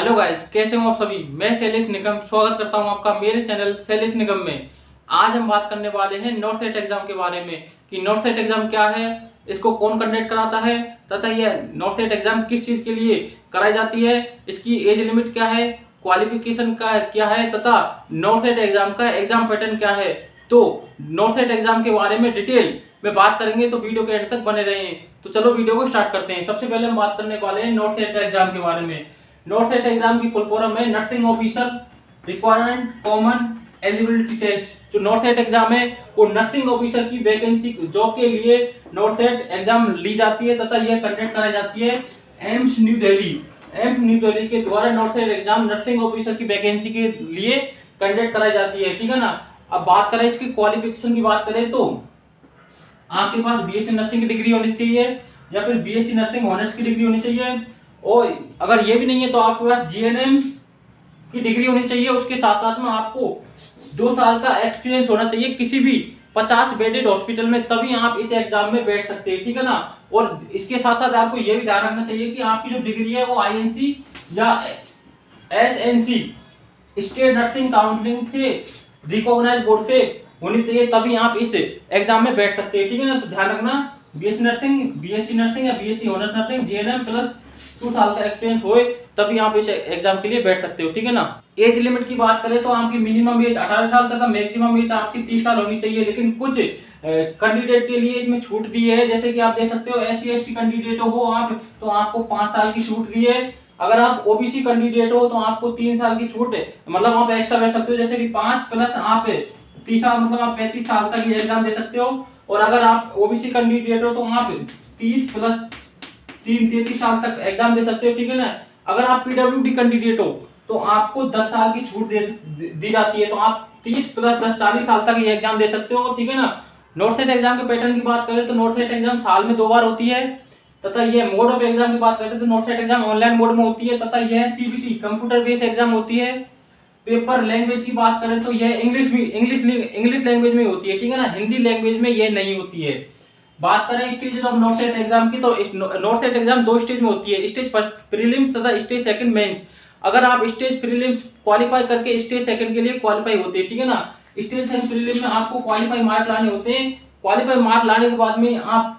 Hello guys, कैसे हो आप सभी। मैं शैलेश निगम स्वागत करता हूं आपका मेरे चैनल शैलेश निगम में। आज हम बात करने वाले हैं नॉर्थ सेट एग्जाम के बारे में कि नॉर्थ सेट एग्जाम क्या है, इसको कौन कंडक्ट कराता है तथा यह नॉर्थ सेट एग्जाम किस चीज के लिए कराई जाती है, इसकी एज लिमिट क्या है, क्वालिफिकेशन का क्या है तथा नॉर्थ सेट एग्जाम का एग्जाम पैटर्न क्या है। तो नॉर्थ सेट एग्जाम के बारे में डिटेल में बात करेंगे, तो वीडियो के एंड तक बने रहें। तो चलो वीडियो को स्टार्ट करते हैं। सबसे पहले हम बात करने वाले हैं नॉर्थ सेट एग्जाम के बारे में। नॉर्थ सेट एग्जाम की फुल फॉर्म है nursing officer requirement common eligibility test. जो नॉर्थ सेट एग्जाम है वो नर्सिंग ऑफिसर की वैकेंसी जॉब के लिए नॉर्थ सेट एग्जाम ली जाती है तथा यह कंडक्ट कराई जाती है AIIMS new Delhi. AIIMS new Delhi के द्वारा north set exam nursing officer की वैकेंसी के लिए कंडक्ट कराई जाती है, ठीक है ना। अब बात करें इसकी क्वालिफिकेशन की बात करें तो आपके पास बीएससी नर्सिंग की डिग्री होनी चाहिए या फिर बीएससी नर्सिंग ऑनर्स की डिग्री होनी चाहिए, और अगर ये भी नहीं है तो आपके पास जीएनएम की डिग्री होनी चाहिए। उसके साथ साथ में आपको 2 साल का एक्सपीरियंस होना चाहिए किसी भी 50 बेडेड हॉस्पिटल में, तभी आप इस एग्जाम में बैठ सकते हैं, ठीक है ना। और इसके साथ साथ आपको ये भी ध्यान रखना चाहिए कि आपकी जो डिग्री है वो आईएनसी या एसएनसी स्टेट नर्सिंग काउंसिल से रिकॉग्नाइज बोर्ड से होनी चाहिए, तभी आप इस एग्जाम में बैठ सकते हैं, ठीक है ना। तो ध्यान रखना, बीएससी नर्सिंग या BSc honours nursing GNM plus 2 साल का एक्सपीरियंस होए तभी आप इस एग्जाम के लिए बैठ सकते हो, ठीक है ना। एज लिमिट की बात करें तो आपकी मिनिमम एज 18 साल तक, मैक्सिमम एज आपकी 30 साल होनी चाहिए। लेकिन कुछ कैंडिडेट के लिए इसमें छूट दी है, जैसे कि आप देख सकते हो एससी एसटी कैंडिडेट हो आप तो आपको 5 साल की छूट दी है। अगर आप ओबीसी कैंडिडेट हो तो आपको 3 साल की छूट है, मतलब आप एक्स्ट्रा बैठ सकते हो, जैसे कि 5 प्लस आप 30 साल, मतलब आप 35 साल तक ये एग्जाम दे सकते हो। और अगर आप ओबीसी कैंडिडेट हो तो आप 30 प्लस 33 साल तक एग्जाम दे सकते हो, ठीक है ना। अगर आप पीडब्ल्यूडी कैंडिडेट हो तो आपको 10 साल की छूट दी जाती है, तो आप 30 प्लस 10 40 साल तक ये एग्जाम दे सकते हो, ठीक है ना। नॉर्थ सेट एग्जाम के पैटर्न की बात करें तो नॉर्थ सेट एग्जाम साल में 2 बार होती है तथा ये मोड ऑफ एग्जाम की बात करें तो north set exam online mode में होती है तथा यह सीबीटी कंप्यूटर बेस्ड एग्जाम होती है। पेपर लैंग्वेज की बात करें तो यह इंग्लिश लैंग्वेज में होती है, ठीक है ना, हिंदी लैंग्वेज में यह नहीं होती है। बात करें stages of north set exam की तो नॉर्थ सेट एग्जाम 2 स्टेज में होती है, स्टेज फर्स्ट प्रीलिम्स तथा स्टेज सेकंड मेंस। अगर आप स्टेज प्रीलिम्स क्वालिफाई करके स्टेज सेकंड के लिए क्वालिफाई होते हैं, ठीक है ना। स्टेज सेकंड प्रीलिम में आपको क्वालिफाई मार्क लाने होते हैं, क्वालिफाई मार्क लाने के बाद में आप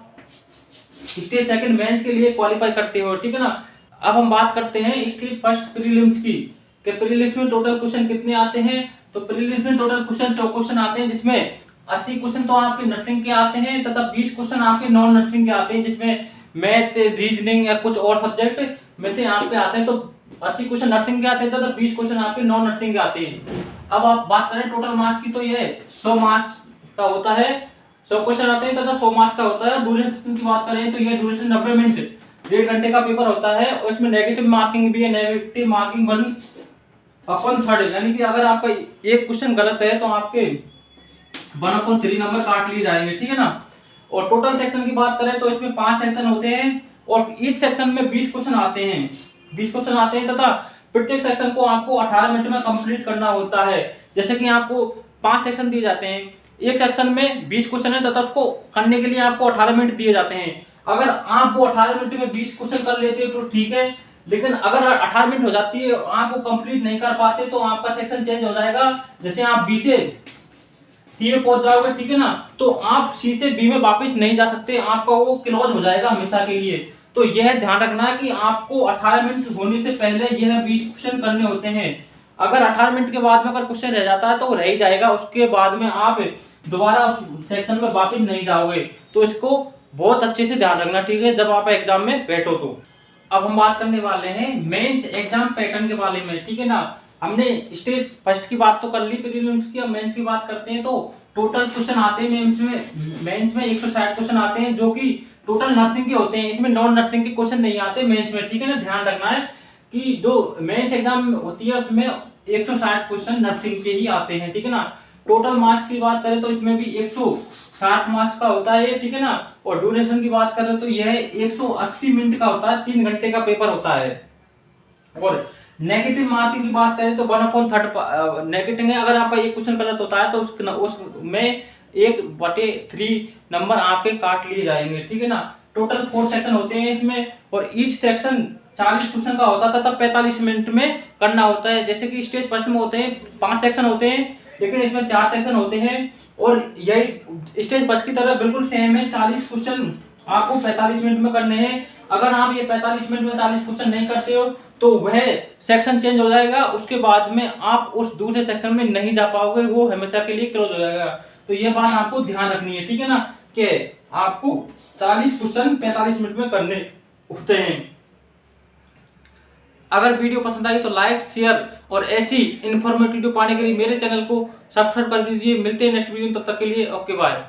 स्टेज सेकंड मेंस के लिए क्वालिफाई करते हो, ठीक है ना। अब हम बात करते हैं स्टेज फर्स्ट प्रीलिम्स की कि प्रीलिम्स में टोटल क्वेश्चन कितने आते हैं। तो प्रीलिम्स में टोटल क्वेश्चन 100 क्वेश्चन आते हैं, जिसमें 80 क्वेश्चन तो आपके नर्सिंग के आते हैं तथा 20 क्वेश्चन आपके नॉन नर्सिंग के आते हैं, जिसमें मैथ रीजनिंग या कुछ और सब्जेक्ट में से आपके आते हैं। तो 80 क्वेश्चन नर्सिंग के आते हैं तथा 20 क्वेश्चन आपके नॉन नर्सिंग के आते हैं। अब आप बात करें टोटल मार्क्स की तो ये 100 मार्क्स का होता है, 100 क्वेश्चन आते हैं तथा 100 मार्क्स का होता है। ड्यूरेशन की बात करें तो यह ड्यूरेशन 90 मिनट 1.5 घंटे का पेपर होता है, और इसमें नेगेटिव मार्किंग भी है, नेगेटिव मार्किंग 1/3, यानी कि अगर आपका एक क्वेश्चन गलत है तो आपके 1/3 नंबर काट लिए जाएंगे, ठीक है ना। और टोटल सेक्शन की बात करें तो इसमें 5 सेक्शन होते हैं और ईच सेक्शन में 20 क्वेश्चन आते हैं, 20 क्वेश्चन आते हैं तथा प्रत्येक सेक्शन को आपको 18 मिनट में कंप्लीट करना होता है। जैसे कि आपको 5 सेक्शन दिए जाते हैं, एक सेक्शन में 20 क्वेश्चन है तथा उसको करने के लिए आपको 18 मिनट दिए जाते हैं। अगर आप वो 18 मिनट में 20 क्वेश्चन कर लेते हो तो ठीक है, लेकिन अगर 18 मिनट हो जाती है आप वो कंप्लीट नहीं कर पाते तो आपका सेक्शन चेंज हो जाएगा। जैसे आप बी से सी में पहुंच जाओगे, ठीक है ना, तो आप सी से बी में वापस नहीं जा सकते, आपका वो क्लोज हो जाएगा हमेशा के लिए। तो यह ध्यान रखना कि आपको 18 मिनट होने से पहले यह 20 क्वेश्चन करने होते हैं। अगर 18 मिनट के बाद में अगर क्वेश्चन रह जाता है तो वो रह ही जाएगा, उसके बाद में आप दोबारा उस सेक्शन में वापस नहीं जाओगे। तो इसको बहुत अच्छे से ध्यान रखना, ठीक है, जब आप एग्जाम में बैठो तो। अब हम बात करने वाले हैं मेंस एग्जाम पैटर्न के बारे में, ठीक है ना। हमने स्टेज फर्स्ट की बात तो कर ली प्रीलिम्स की, अब मेंस की बात करते हैं। तो टोटल क्वेश्चन आते हैं मेंस में 160 क्वेश्चन आते हैं, जो कि टोटल नर्सिंग के होते हैं, इसमें नॉन नर्सिंग के क्वेश्चन नहीं आते मेंस में, ठीक है ना। ध्यान रखना है कि जो मेंस एग्जाम होती है उसमें 160 क्वेश्चन नर्सिंग के ही आते हैं, ठीक है ना। टोटल मार्क्स की बात करें तो इसमें भी 160 मार्क्स का होता है, ठीक है ना। और ड्यूरेशन की बात करें तो यह 180 मिनट का होता है, 3 घंटे का पेपर होता है। और नेगेटिव मार्किंग की बात करें तो 1/3 नेगेटिव है, अगर आपका एक क्वेश्चन गलत होता है तो उसमें 1/3 नंबर आपके काट लिए जाएंगे, ठीक है ना। टोटल 4 सेक्शन होते हैं इसमें, और ईच सेक्शन 40 क्वेश्चन का होता था तब 45 मिनट में करना होता है। जैसे कि स्टेज फर्स्ट में होते हैं 5 सेक्शन होते हैं, लेकिन इसमें 4 सेक्शन होते हैं। और यही स्टेज फर्स्ट की तरह बिल्कुल सेम है, 40 क्वेश्चन आपको 45 मिनट में करने हैं। अगर आप ये 45 मिनट में 40 क्वेश्चन नहीं करते हो तो वह सेक्शन चेंज हो जाएगा, उसके बाद में आप उस दूसरे सेक्शन में नहीं जा पाओगे, वो हमेशा के लिए क्लोज हो जाएगा। तो ये बात आपको ध्यान रखनी है, ठीक है ना, कि आपको 40 क्वेश्चन 45 मिनट में करने होते हैं। अगर वीडियो पसंद आई तो लाइक शेयर और ऐसी इन्फॉर्मेटिव वीडियो पाने के लिए मेरे चैनल को सब्सक्राइब कर दीजिए। मिलते हैं नेक्स्ट वीडियो में, तब तक के लिए ओके बाय।